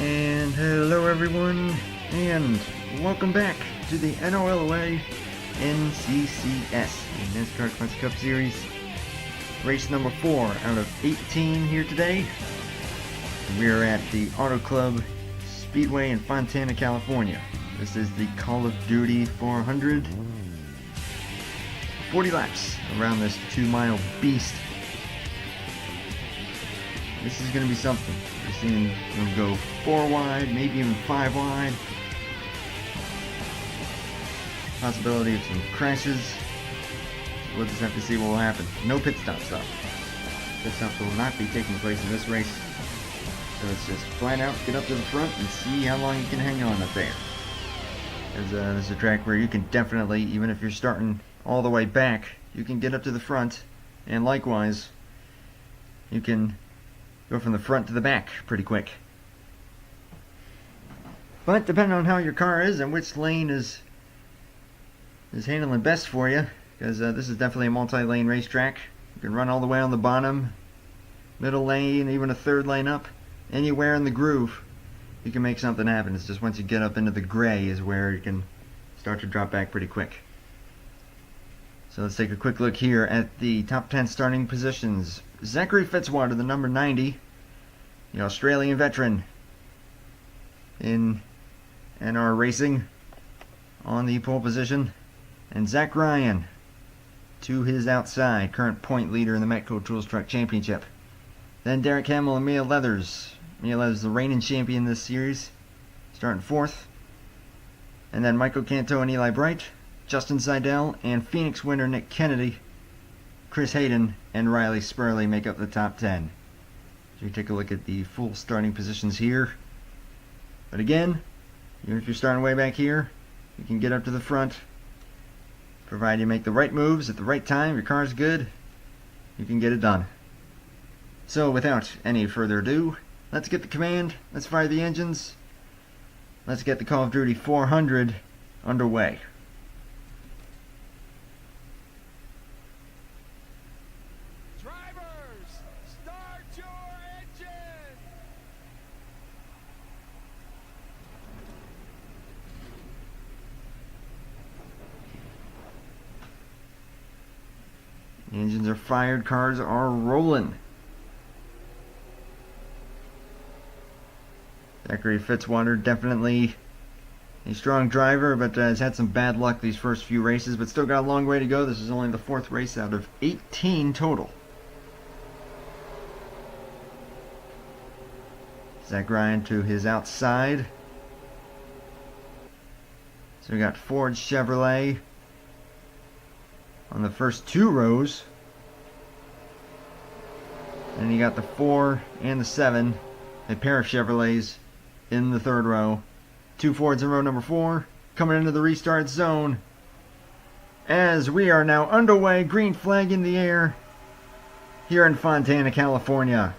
And hello everyone, and welcome back to the NRLOA NCCS, the NASCAR Classic Cup Series. Race number 4 out of 18 here today. We are at the Auto Club Speedway in Fontana, California. This is the Call of Duty 400. 40 laps around this 2-mile beast. This is going to be something. We're seeing them go 4 wide, maybe even 5 wide. Possibility of some crashes. So we'll just have to see what will happen. No pit stops though. Pit stops will not be taking place in this race. So it's just flat out get up to the front and see how long you can hang on up there. There's a track where you can definitely, even if you're starting all the way back, you can get up to the front, and likewise, you can go from the front to the back pretty quick. But depending on how your car is and which lane is handling best for you, because this is definitely a multi-lane racetrack. You can run all the way on the bottom, middle lane, even a third lane up. Anywhere in the groove, you can make something happen. It's just once you get up into the gray is where you can start to drop back pretty quick. So let's take a quick look here at the top 10 starting positions. Zachary Fitzwater, the number 90, the Australian veteran in NR Racing, on the pole position. And Zach Ryan to his outside, current point leader in the Metco Tools Truck Championship. Then Derek Hamill and Mia Leathers. Mia Leathers, the reigning champion this series, starting 4th. And then Michael Canto and Eli Bright, Justin Seidel, and Phoenix winner Nick Kennedy, Chris Hayden, and Riley Spurley make up the top 10. So you take a look at the full starting positions here. But again, even if you're starting way back here, you can get up to the front. Provided you make the right moves at the right time, your car's good, you can get it done. So without any further ado, let's get the command, let's fire the engines, let's get the Call of Duty 400 underway. Drivers, start your engine! Engines are fired, cars are rolling. Zachary Fitzwater, definitely a strong driver, but has had some bad luck these first few races, but still got a long way to go. This is only the 4th race out of 18 total. Zach Ryan to his outside. So we got Ford Chevrolet on the first 2 rows. And you got the 4 and the 7, a pair of Chevrolets in the 3rd row. 2 Fords in row number 4, coming into the restart zone. As we are now underway, green flag in the air here in Fontana, California.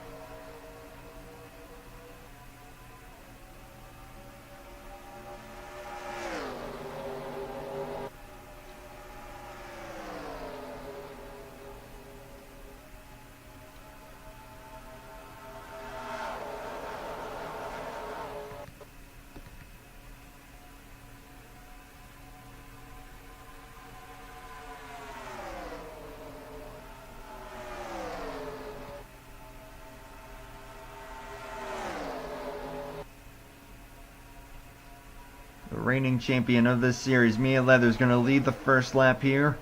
The reigning champion of this series, Mia Leathers, going to lead the first lap here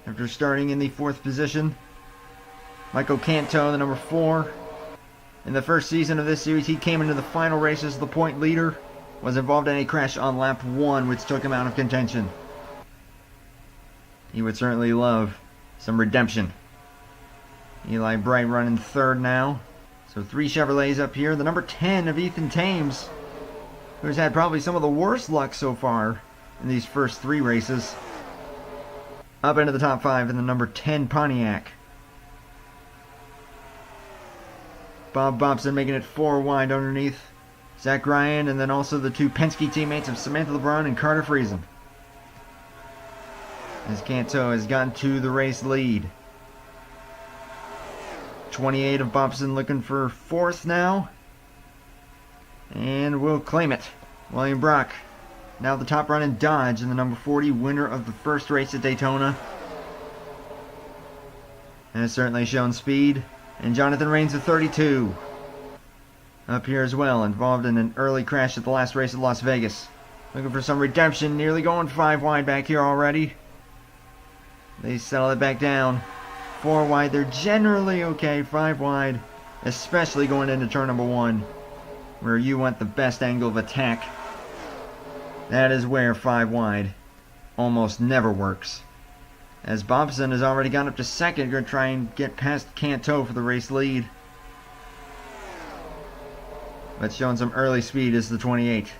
after starting in the 4th position. Michael Canto, the number 4. In the first season of this series, he came into the final race as the point leader. Was involved in a crash on lap 1, which took him out of contention. He would certainly love some redemption. Eli Bright running 3rd now. So 3 Chevrolets up here. The number 10 of Ethan Thames, who's had probably some of the worst luck so far in these first 3 races, up into the top 5 in the number 10 Pontiac. Bob Bobson making it 4 wide underneath Zach Ryan, and then also the 2 Penske teammates of Samantha LeBron and Carter Friesen. As Canto has gotten to the race lead. 28 of Bobson looking for 4th now. And we'll claim it. William Brock, now the top run in Dodge in the number 40, winner of the first race at Daytona. And has certainly shown speed. And Jonathan Rains of 32. Up here as well, involved in an early crash at the last race at Las Vegas. Looking for some redemption, nearly going 5 wide back here already. They settle it back down. 4 wide, they're generally okay. 5 wide, especially going into turn number 1, where you want the best angle of attack. That is where 5 wide almost never works. As Bobson has already gone up to second, going to try and get past Canto for the race lead. But showing some early speed is the 28.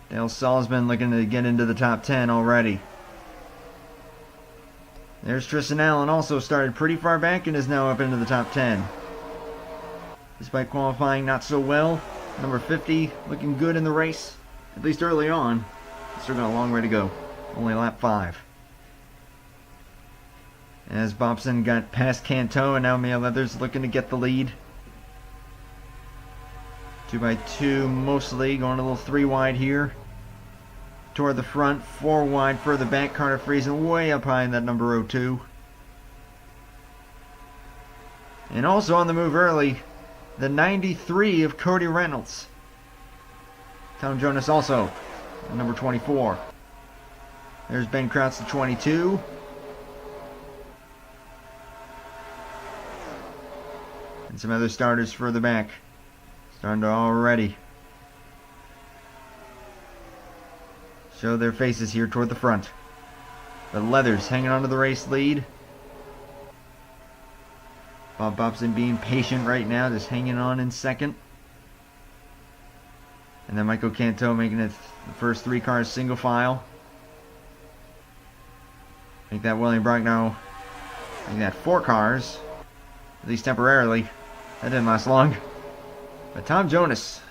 Dale Salzman looking to get into the top 10 already. There's Tristan Allen, also started pretty far back and is now up into the top 10. Despite qualifying not so well, number 50 looking good in the race, at least early on. Still got a long way to go, only lap 5. As Bobson got past Canto and now Mia Leathers looking to get the lead. 2x2 mostly, going a little 3 wide here. Toward the front, 4 wide further back. Carter Friesen way up high in that number 02. And also on the move early, the 93 of Cody Reynolds. Tom Jonas also, number 24. There's Ben Kraus, the 22. And some other starters further back. Starting to already show their faces here toward the front. The Leathers hanging on to the race lead. Bob Bobson being patient right now, just hanging on in second. And then Michael Canto making it the first 3 cars single file. Make that William Brock now. Make that 4 cars, at least temporarily. That didn't last long. But Tom Jonas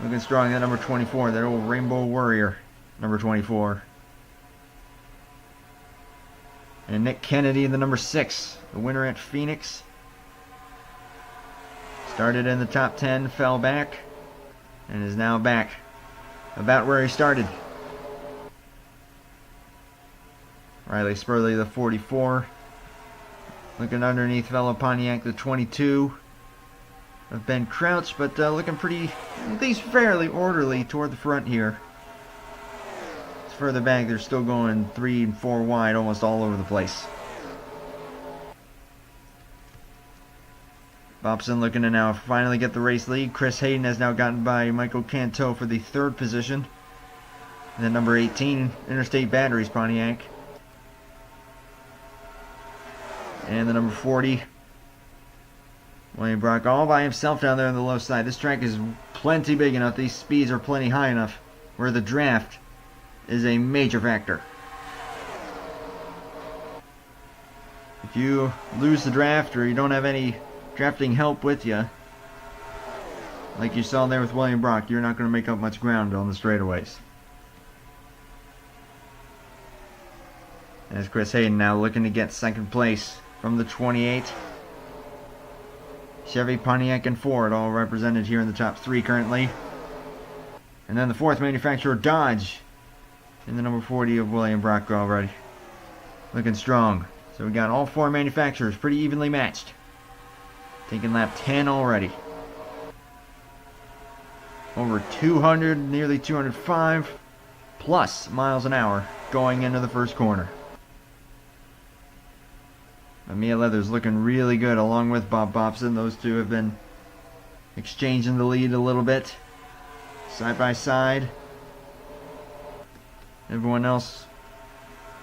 looking strong at number 24, that old Rainbow Warrior, number 24. And Nick Kennedy in the number 6, the winner at Phoenix. Started in the top 10, fell back, and is now back about where he started. Riley Spurley, the 44. Looking underneath fellow Pontiac, the 22 of Ben Crouch, but looking pretty, at least fairly orderly toward the front here. It's further back, they're still going 3 and 4 wide almost all over the place. Bobson looking to now finally get the race lead. Chris Hayden has now gotten by Michael Canto for the 3rd position. And then number 18, Interstate Batteries Pontiac. And the number 40, William Brock, all by himself down there on the low side. This track is plenty big enough. These speeds are plenty high enough where the draft is a major factor. If you lose the draft or you don't have any drafting help with you, like you saw there with William Brock, you're not going to make up much ground on the straightaways. As Chris Hayden now looking to get 2nd place from the 28. Chevy, Pontiac, and Ford all represented here in the top 3 currently. And then the 4th manufacturer, Dodge, in the number 40 of William Brock already. Looking strong. So we got all 4 manufacturers pretty evenly matched. Taking lap 10 already. Over 200, nearly 205 plus miles an hour going into the first corner. Mia Leathers looking really good along with Bob Bobson. Those two have been exchanging the lead a little bit. Side by side. Everyone else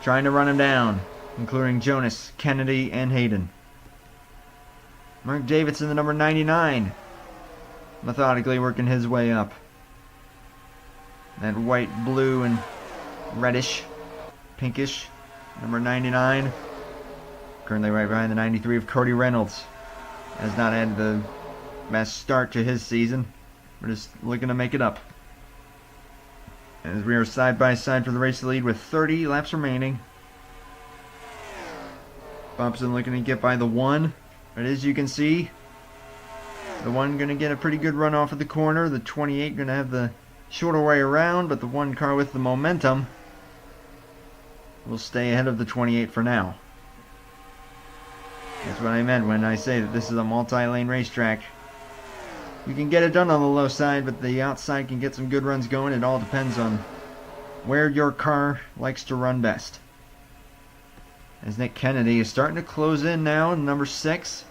trying to run him down, including Jonas, Kennedy, and Hayden. Mark Davidson, the number 99, methodically working his way up. That white, blue, and reddish, pinkish, number 99. Currently right behind the 93 of Cody Reynolds. Has not had the best start to his season. We're just looking to make it up. As we are side by side for the race lead with 30 laps remaining. Bobson looking to get by the 1. But as you can see, the one going to get a pretty good run off of the corner. The 28 going to have the shorter way around, but the one car with the momentum will stay ahead of the 28 for now. That's what I meant when I say that this is a multi-lane racetrack. You can get it done on the low side, but the outside can get some good runs going. It all depends on where your car likes to run best. As Nick Kennedy is starting to close in now in number 6.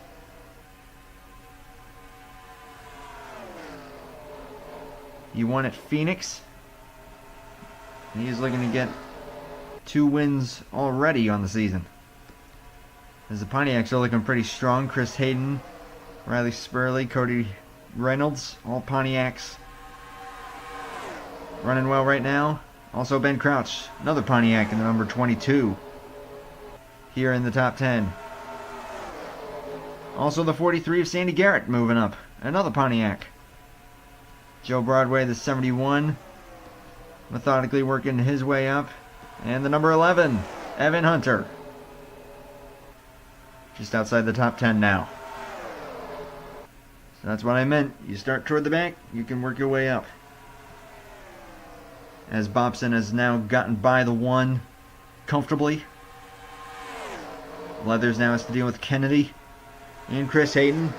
He won at Phoenix. He is looking to get 2 wins already on the season. As the Pontiacs are looking pretty strong. Chris Hayden, Riley Spurley, Cody Reynolds, all Pontiacs running well right now. Also Ben Crouch, another Pontiac in the number 22 here in the top 10. Also the 43 of Sandy Garrett moving up, another Pontiac. Joe Broadway, the 71, methodically working his way up. And the number 11, Evan Hunter, just outside the top 10 now. So that's what I meant. You start toward the back, you can work your way up. As Bobson has now gotten by the 1 comfortably. Leathers now has to deal with Kennedy and Chris Hayden.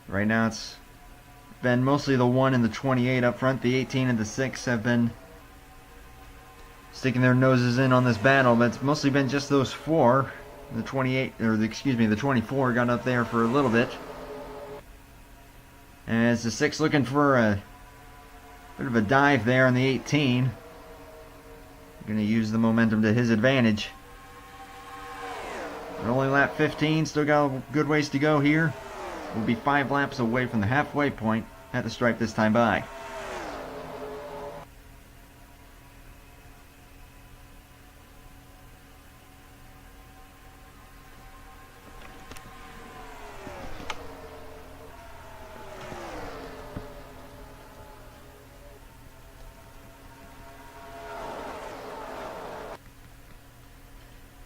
Right now it's been mostly the 1 and the 28 up front. The 18 and the 6 have been sticking their noses in on this battle, but it's mostly been just those 4. The 28, or the 24 got up there for a little bit. As the 6 looking for a bit of a dive there on the 18. Going to use the momentum to his advantage. But only lap 15, still got a good ways to go here. We'll be 5 laps away from the halfway point at the stripe this time by.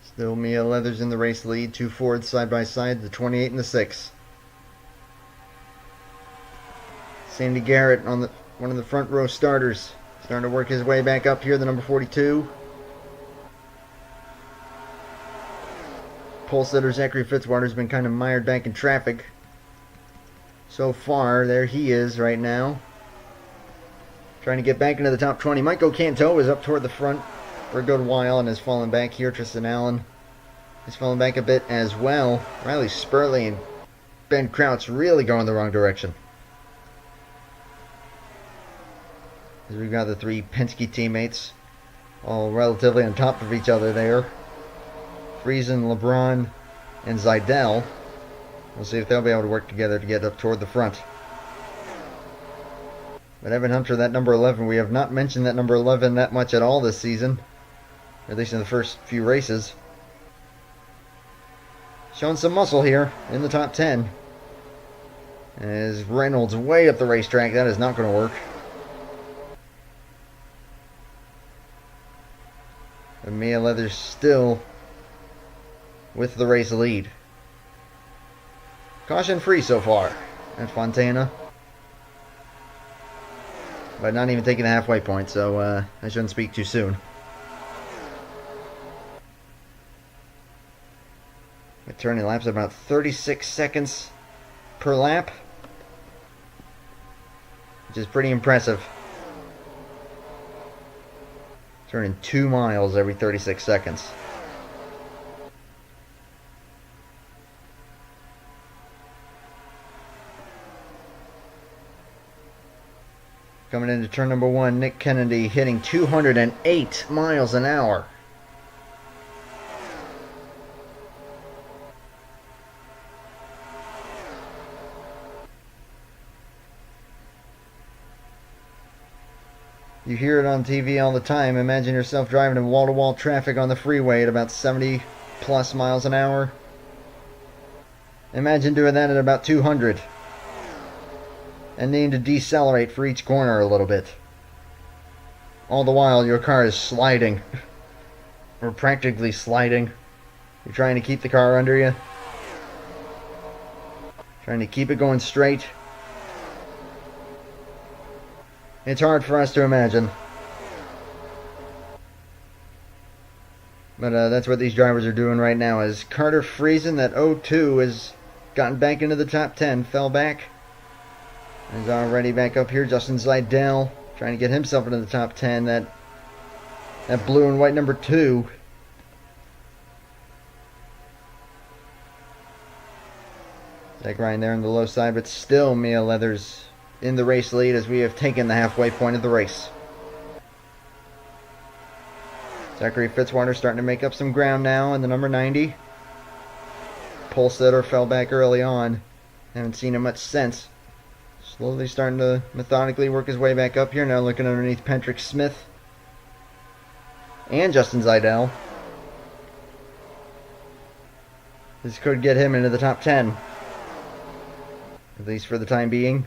Still Mia Leathers in the race lead, 2 Fords side by side, the 28 and the 6. Sandy Garrett on one of the front row starters, starting to work his way back up here, the number 42. Pole sitter Zachary Fitzwater's been kind of mired back in traffic. So far, there he is right now, trying to get back into the top 20. Michael Canto is up toward the front for a good while and has fallen back here. Tristan Allen has fallen back a bit as well. Riley Spurley and Ben Crouch really going the wrong direction. As we've got the 3 Penske teammates all relatively on top of each other there. Friesen, LeBron, and Zidell. We'll see if they'll be able to work together to get up toward the front. But Evan Hunter, that number 11, we have not mentioned that number 11 that much at all this season. At least in the first few races. Showing some muscle here in the top 10. As Reynolds way up the racetrack, that is not going to work. And Mia Leathers still with the race lead. Caution free so far at Fontana. But not even taking the halfway point, so I shouldn't speak too soon. Turning laps at about 36 seconds per lap, which is pretty impressive. Turning 2 miles every 36 seconds. Coming into turn number 1, Nick Kennedy hitting 208 miles an hour. You hear it on TV all the time. Imagine yourself driving in wall-to-wall traffic on the freeway at about 70 plus miles an hour. Imagine doing that at about 200. And needing to decelerate for each corner a little bit. All the while, your car is sliding. Or practically sliding. You're trying to keep the car under you. Trying to keep it going straight. It's hard for us to imagine. But that's what these drivers are doing right now. As Carter Friesen, that 02, has gotten back into the top 10. Fell back. Is already back up here. Justin Zeidel trying to get himself into the top 10. That blue and white number 2. Zach Ryan there on the low side, but still Mia Leathers in the race lead as we have taken the halfway point of the race. Zachary Fitzwater starting to make up some ground now in the number 90. Polstetter fell back early on. Haven't seen him much since. Slowly starting to methodically work his way back up here. Now looking underneath Patrick Smith and Justin Zeidel. This could get him into the top 10. At least for the time being.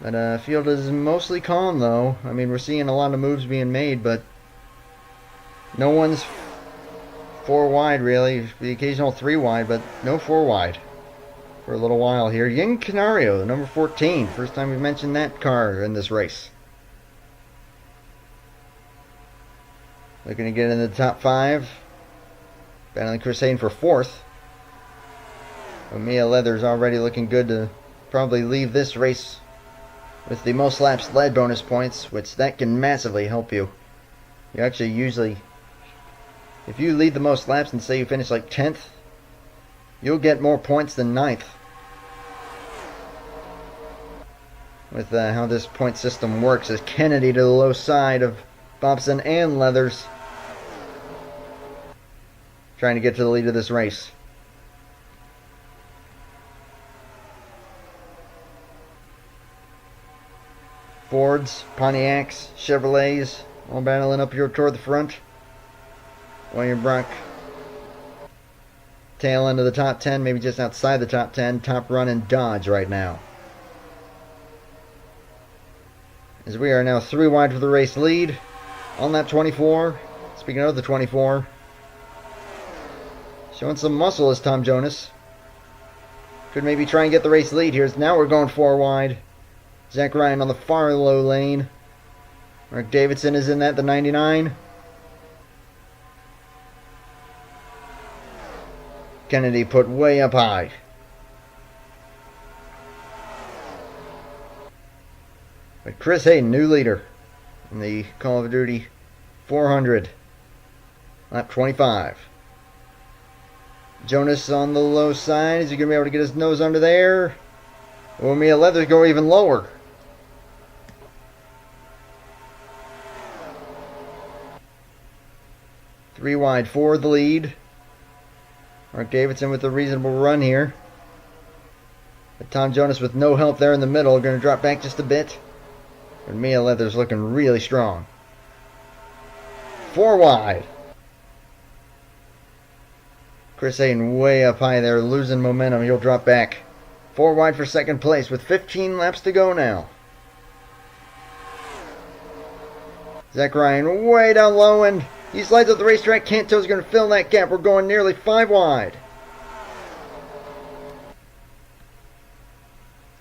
But field is mostly calm though. I mean, we're seeing a lot of moves being made, but no one's 4 wide really. The occasional 3 wide, but no 4 wide for a little while here. Ying Canario, the number 14. First time we've mentioned that car in this race. Looking to get into the top 5. Battling Chris Hayden for 4th. But Mia Leathers already looking good to probably leave this race with the most laps led bonus points, which that can massively help you. You actually usually, if you lead the most laps and say you finish like 10th, you'll get more points than 9th. With how this point system works, as Kennedy to the low side of Bobson and Leathers trying to get to the lead of this race. Fords, Pontiacs, Chevrolets, all battling up here toward the front. William Brock, tail end of the top 10, maybe just outside the top 10. Top run in Dodge right now. As we are now 3 wide for the race lead. On that 24. Speaking of the 24. Showing some muscle is Tom Jonas. Could maybe try and get the race lead here. Now we're going 4 wide. Zach Ryan on the far low lane. Mark Davidson is in that, the 99. Kennedy put way up high. But Chris Hayden, new leader in the Call of Duty 400. Lap 25. Jonas on the low side. Is he going to be able to get his nose under there? Or will Mia Leathers go even lower? 3 wide for the lead. Mark Davidson with a reasonable run here. But Tom Jonas with no help there in the middle. Going to drop back just a bit. And Mia Leathers looking really strong. 4 wide. Chris Hayden way up high there, losing momentum. He'll drop back. 4 wide for second place with 15 laps to go now. Zach Ryan way down low, and he slides up the racetrack. Canto's going to fill that gap. We're going nearly 5 wide.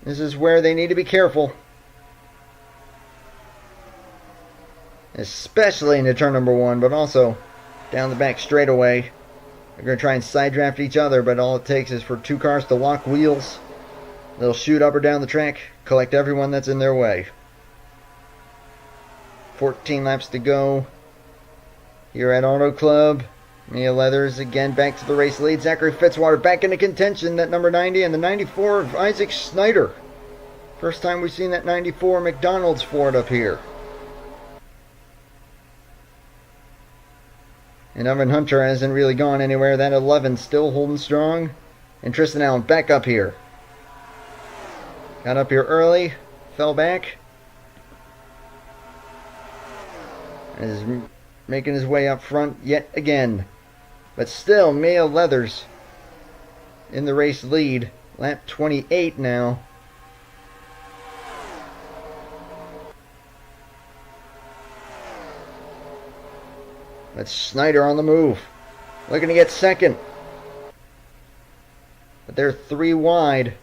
This is where they need to be careful. Especially into turn number 1, but also down the back straightaway. They're going to try and side draft each other, but all it takes is for 2 cars to lock wheels. They'll shoot up or down the track, collect everyone that's in their way. 14 laps to go here at Auto Club. Mia Leathers again back to the race lead. Zachary Fitzwater back into contention. That number 90 and the 94 of Isaac Snyder. First time we've seen that 94 McDonald's Ford up here. And Evan Hunter hasn't really gone anywhere. That 11 still holding strong. And Tristan Allen back up here. Got up here early. Fell back. And is making his way up front yet again. But still, Mia Leathers in the race lead. Lap 28 now. That's Snyder on the move. Looking to get second. But they're 3 wide.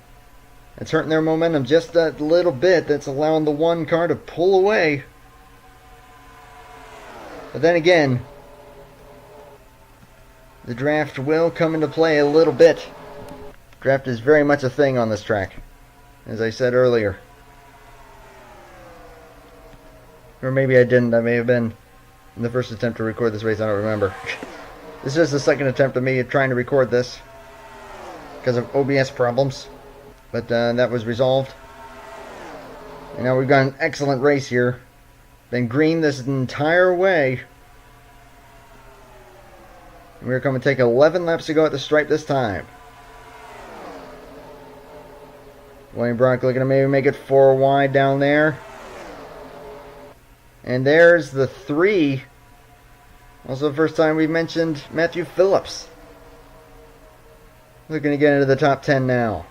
It's hurting their momentum just a little bit. That's allowing the one car to pull away. But then again, the draft will come into play a little bit. Draft is very much a thing on this track, as I said earlier. Or maybe I didn't. I may have been in the first attempt to record this race. I don't remember. This is the second attempt of me trying to record this because of OBS problems. But that was resolved. And now we've got an excellent race here. Been green this entire way. And we're going to take 11 laps to go at the stripe this time. Wayne Brock looking to maybe make it 4 wide down there. And there's the 3. Also the first time we've mentioned Matthew Phillips. Looking to get into the top 10 now.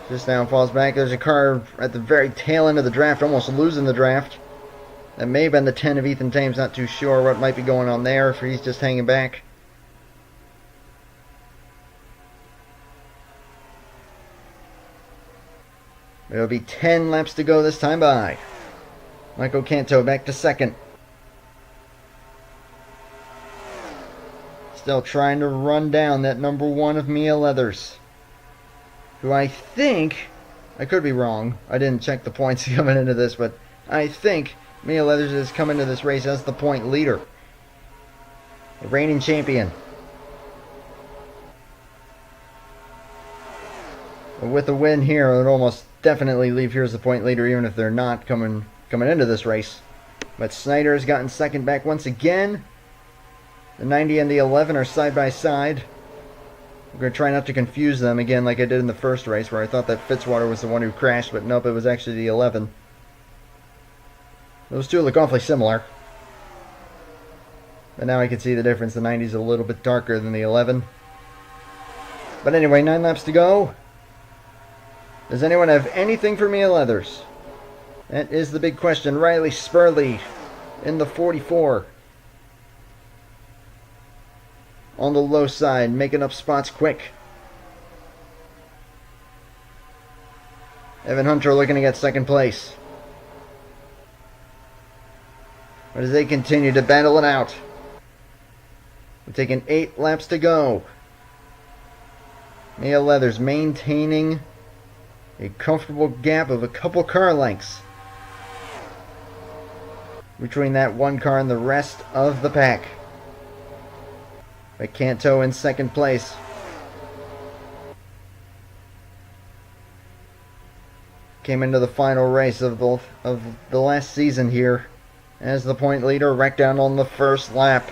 Just now falls back. There's a car at the very tail end of the draft, almost losing the draft. That may have been the 10 of Ethan Thames. Not too sure what might be going on there, if he's just hanging back. It'll be 10 laps to go this time by. Michael Canto back to second. Still trying to run down that number 1 of Mia Leathers, who I think, I could be wrong, I didn't check the points coming into this, but I think Mia Leathers is coming to this race as the point leader. The reigning champion. But with the win here, it would almost definitely leave here as the point leader, even if they're not coming into this race. But Snyder has gotten second back once again. The 90 and the 11 are side by side. I'm going to try not to confuse them again like I did in the first race, where I thought that Fitzwater was the one who crashed, but nope, it was actually the 11. Those two look awfully similar. But now I can see the difference. The 90 is a little bit darker than the 11. But anyway, 9 laps to go. Does anyone have anything for Mia Leathers? That is the big question. Riley Spurley in the 44. On the low side, making up spots quick. Evan Hunter looking to get second place. But as they continue to battle it out, we're taking 8 laps to go. Mia Leathers maintaining a comfortable gap of a couple car lengths between that one car and the rest of the pack. But Canto in second place. Came into the final race of the last season here as the point leader, wrecked down on the first lap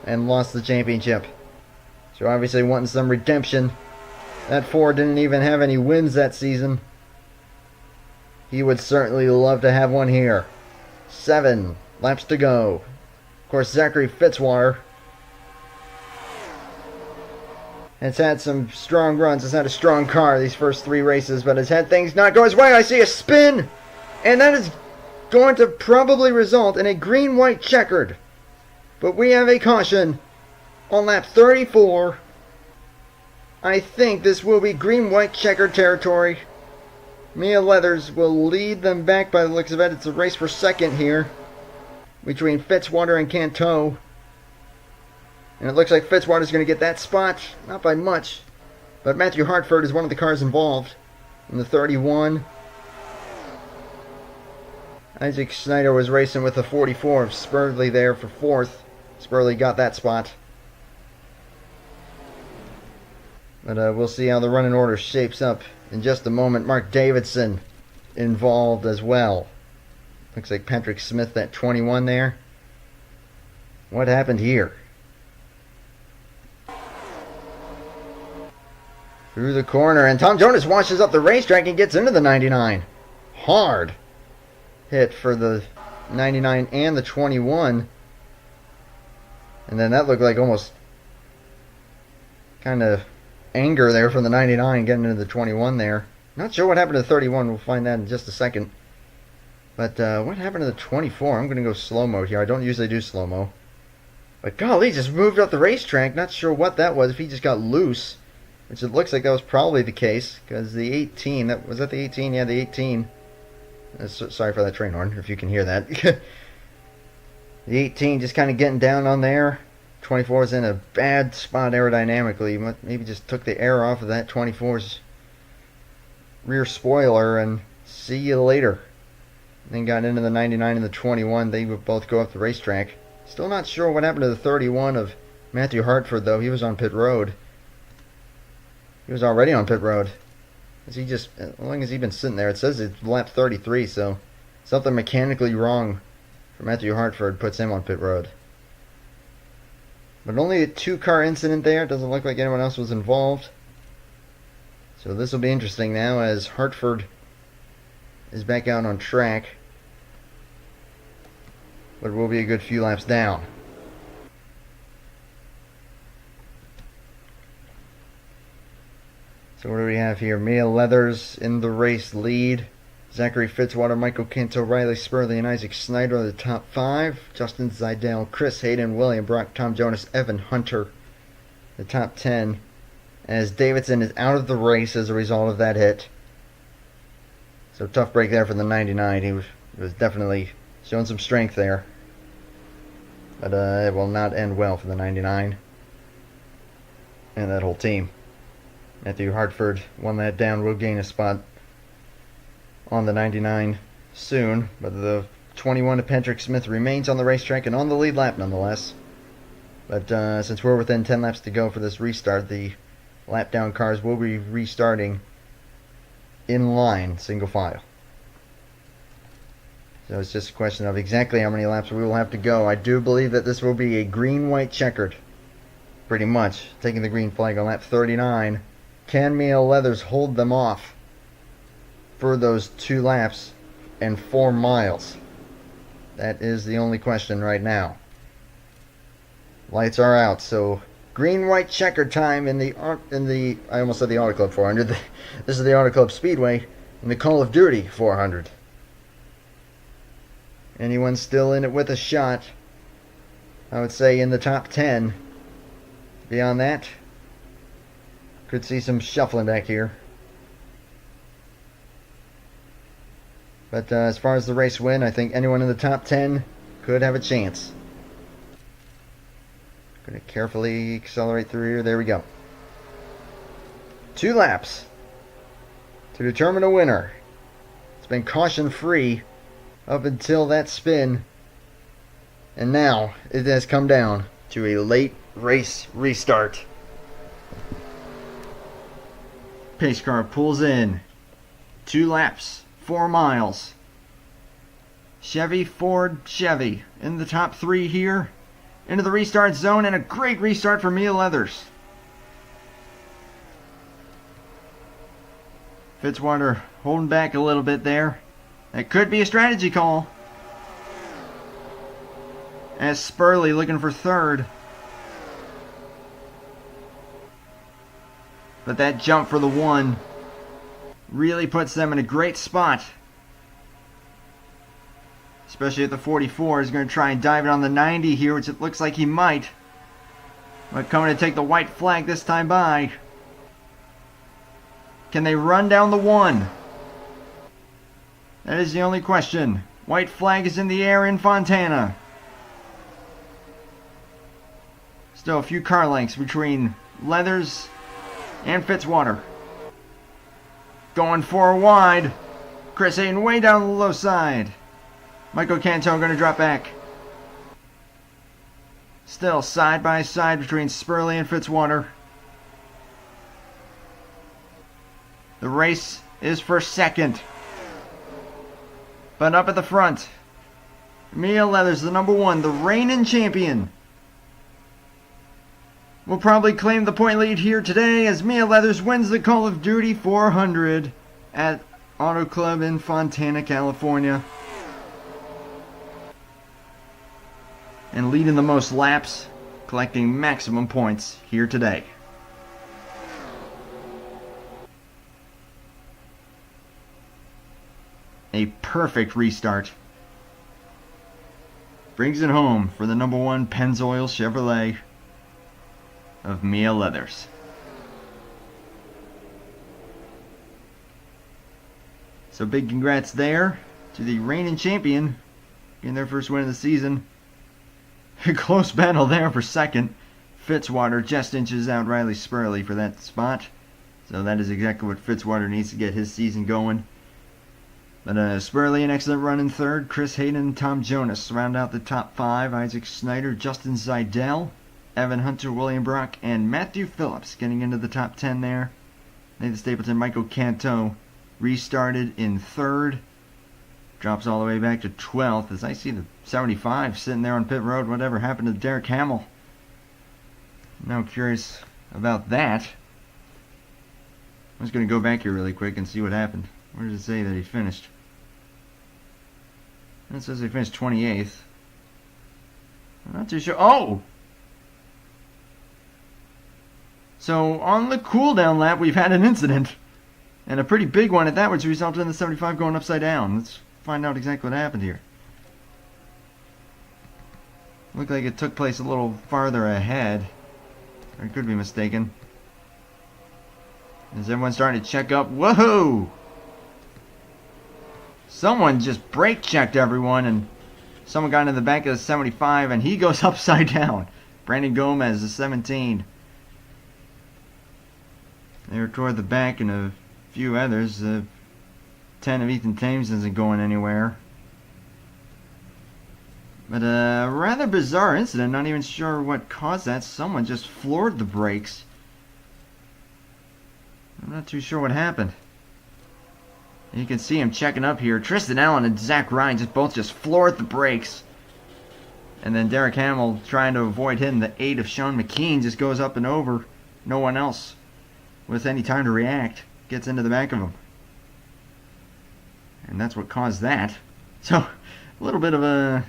and lost the championship. So obviously wanting some redemption. That Ford didn't even have any wins that season. He would certainly love to have one here. 7 laps to go. Of course, Zachary Fitzwater has had some strong runs. Has had a strong car these first 3 races, but has had things not go his way. I see a spin, and that is going to probably result in a green-white checkered. But we have a caution on lap 34. I think this will be green-white checkered territory. Mia Leathers will lead them back by the looks of it. It's a race for second here between Fitzwater and Canto. And it looks like Fitzwater's going to get that spot. Not by much. But Matthew Hartford is one of the cars involved in the 31. Isaac Snyder was racing with the 44 of Spurley there for 4th. Spurley got that spot. But we'll see how the running order shapes up in just a moment. Mark Davidson involved as well. Looks like Patrick Smith at 21 there. What happened here? Through the corner, and Tom Jonas washes up the racetrack and gets into the 99. Hard hit for the 99 and the 21. And then that looked like almost kind of anger there from the 99 getting into the 21 there. Not sure what happened to the 31. We'll find that in just a second. But what happened to the 24? I'm going to go slow-mo here. I don't usually do slow-mo. But golly, he just moved up the racetrack. Not sure what that was. If he just got loose, which it looks like that was probably the case. Because the 18, was that the 18? Yeah, the 18. Sorry for that train horn, if you can hear that. The 18 just kind of getting down on there. 24 is in a bad spot aerodynamically. Maybe just took the air off of that 24's rear spoiler and see you later. Then got into the 99 and the 21. They would both go up the racetrack. Still not sure what happened to the 31 of Matthew Hartford, though. He was on pit road. He was already on pit road. As long as he's been sitting there, it says it's lap 33, so something mechanically wrong for Matthew Hartford puts him on pit road. But only a 2-car incident there. It doesn't look like anyone else was involved. So this will be interesting now as Hartford is back out on track. But it will be a good few laps down. So what do we have here? Mia Leathers in the race lead. Zachary Fitzwater, Michael Canto, Riley Spurley, and Isaac Snyder are the top 5. Justin Zidell, Chris Hayden, William Brock, Tom Jonas, Evan Hunter, the top 10. As Davidson is out of the race as a result of that hit. So tough break there for the 99. He was definitely showing some strength there. But it will not end well for the 99 and that whole team. Matthew Hartford won that down, will gain a spot on the 99 soon. But the 21 of Patrick Smith remains on the racetrack and on the lead lap nonetheless. But since we're within 10 laps to go for this restart, the lap down cars will be restarting in line, single file. So it's just a question of exactly how many laps we will have to go. I do believe that this will be a green-white checkered, pretty much. Taking the green flag on lap 39. Can Mia Leathers hold them off for those 2 laps and 4 miles? That is the only question right now. Lights are out, so green-white checkered time in the I almost said the Auto Club 400. This is the Auto Club Speedway in the Call of Duty 400. Anyone still in it with a shot? I would say in the top 10. Beyond that, could see some shuffling back here. But as far as the race win, I think anyone in the top 10 could have a chance. Going to carefully accelerate through here. There we go. 2 laps to determine a winner. It's been caution-free up until that spin, and now it has come down to a late race restart. Pace car pulls in. 2 laps, 4 miles. Chevy, Ford, Chevy in the top 3 here. Into the restart zone, and a great restart for Mia Leathers. Fitzwater holding back a little bit there. That could be a strategy call. As Spurley looking for 3rd. But that jump for the 1 really puts them in a great spot. Especially if the 44 is going to try and dive it on the 90 here, which it looks like he might. But coming to take the white flag this time by. Can they run down the 1? That is the only question. White flag is in the air in Fontana. Still a few car lengths between Leathers and Fitzwater. Going 4 wide. Chris Hayden way down the low side. Michael Canto going to drop back. Still side by side between Spurley and Fitzwater. The race is for 2nd. But up at the front, Mia Leathers, the number 1, the reigning champion, will probably claim the point lead here today as Mia Leathers wins the Call of Duty 400 at Auto Club in Fontana, California. And leading the most laps, collecting maximum points here today. A perfect restart. Brings it home for the number 1 Pennzoil Chevrolet of Mia Leathers. So big congrats there to the reigning champion getting their first win of the season. A close battle there for second. Fitzwater just inches out Riley Spurley for that spot. So that is exactly what Fitzwater needs to get his season going. But Spurley an excellent run in third. Chris Hayden and Tom Jonas round out the top 5. Isaac Snyder, Justin Zidell, Evan Hunter, William Brock, and Matthew Phillips getting into the top 10 there. Nathan Stapleton, Michael Canto restarted in third. Drops all the way back to 12th as I see the 75 sitting there on pit road. Whatever happened to Derek Hamill? Now curious about that. I'm just going to go back here really quick and see what happened. Where does it say that he finished? It says he finished 28th. I'm not too sure. Oh! So on the cooldown lap, we've had an incident. And a pretty big one at that, which resulted in the 75 going upside down. Let's find out exactly what happened here. Looked like it took place a little farther ahead. Or I could be mistaken. Is everyone starting to check up? Whoa! Someone just brake checked everyone, and someone got in the back of the 75, and he goes upside down. Brandon Gomez, the 17. They're toward the back, and a few others. 10 of Ethan Thames isn't going anywhere. But a rather bizarre incident. Not even sure what caused that. Someone just floored the brakes. I'm not too sure what happened. You can see him checking up here. Tristan Allen and Zach Ryan both just floored the brakes. And then Derek Hamill, trying to avoid hitting the 8 of Sean McKean, just goes up and over. No one else with any time to react gets into the back of him. And that's what caused that. So, a little bit of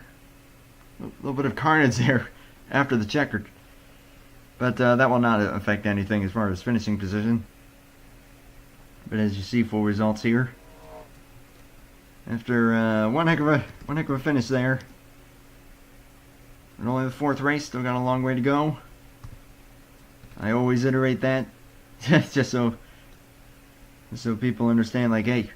carnage there after the checker. But that will not affect anything as far as finishing position. But as you see, full results here. After one heck of a finish there. And only the 4th race, still got a long way to go. I always iterate that just so people understand, like, hey,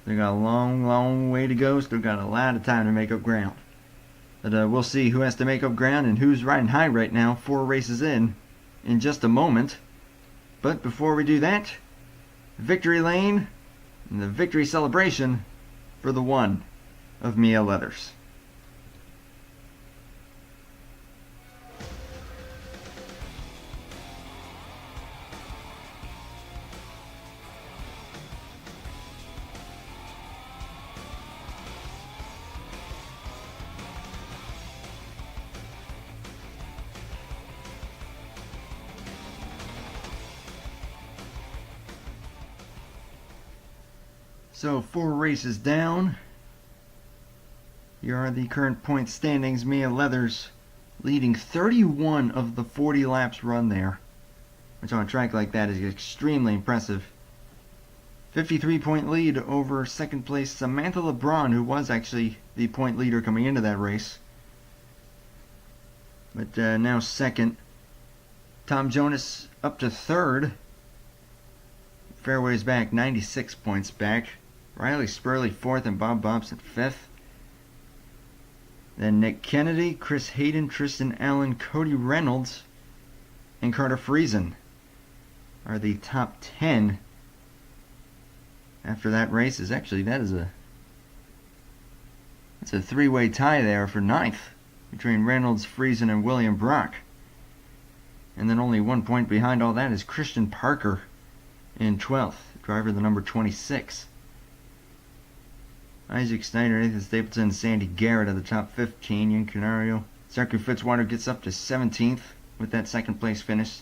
they got a long way to go. Still got a lot of time to make up ground. But we'll see who has to make up ground and who's riding high right now. 4 races in just a moment. But before we do that, victory lane and the victory celebration for the 1 of Mia Leathers. So 4 races down. Here are the current point standings. Mia Leathers leading 31 of the 40 laps run there, which on a track like that is extremely impressive. 53-point lead over second place Samantha LeBron, who was actually the point leader coming into that race. But now second. Tom Jonas up to third. Fairways back, 96 points back. Riley Spurley 4th and Bob Bobson 5th. Then Nick Kennedy, Chris Hayden, Tristan Allen, Cody Reynolds, and Carter Friesen are the top 10 after that race. That's a 3-way tie there for 9th between Reynolds, Friesen, and William Brock. And then only 1 point behind all that is Christian Parker in 12th, driver the number 26. Isaac Snyder, Nathan Stapleton, and Sandy Garrett are the top 15. Ian Canario. Zachary Fitzwater gets up to 17th with that second place finish.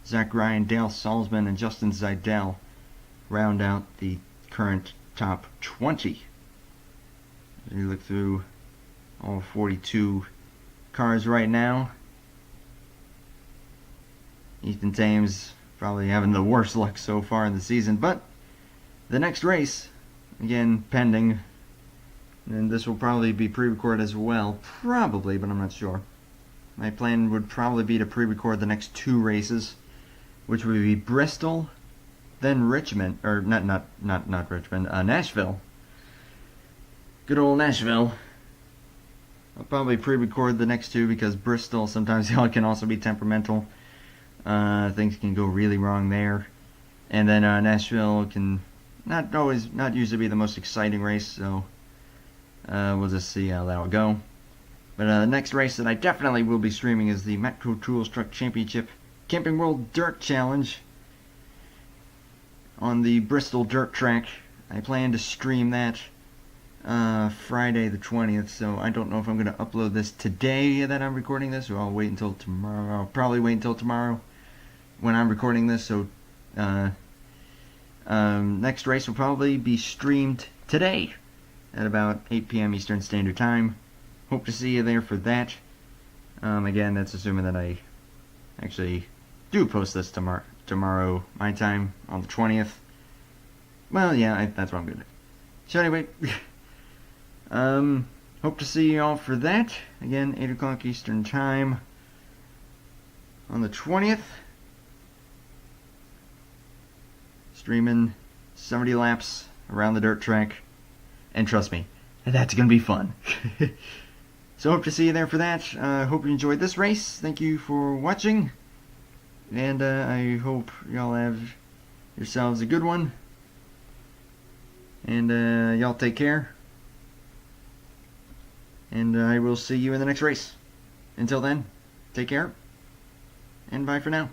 Zach Ryan, Dale Salzman, and Justin Zidell round out the current top 20. As we look through all 42 cars right now, Ethan Thames probably having the worst luck so far in the season, but the next race again, pending. And this will probably be pre-recorded as well. Probably, but I'm not sure. My plan would probably be to pre-record the next 2 races, which would be Bristol, then Richmond, or not Richmond, Nashville. Good old Nashville. I'll probably pre-record the next 2 because Bristol sometimes y'all can also be temperamental. Things can go really wrong there. And then Nashville can not usually be the most exciting race, so we'll just see how that will go. But the next race that I definitely will be streaming is the Metro Tools Truck Championship Camping World Dirt Challenge on the Bristol Dirt Track. I plan to stream that Friday the 20th, so I don't know if I'm going to upload this today that I'm recording this, or I'll wait until tomorrow. I'll probably wait until tomorrow when I'm recording this, so next race will probably be streamed today at about 8 p.m. Eastern Standard Time. Hope to see you there for that. Again, that's assuming that I actually do post this tomorrow my time on the 20th. Well, yeah, that's what I'm gonna do. So anyway, hope to see you all for that. Again, 8 o'clock Eastern Time on the 20th. Streaming 70 laps around the dirt track. And trust me, that's gonna be fun. So hope to see you there for that. Hope you enjoyed this race. Thank you for watching. And I hope y'all have yourselves a good one. And y'all take care. And I will see you in the next race. Until then, take care. And bye for now.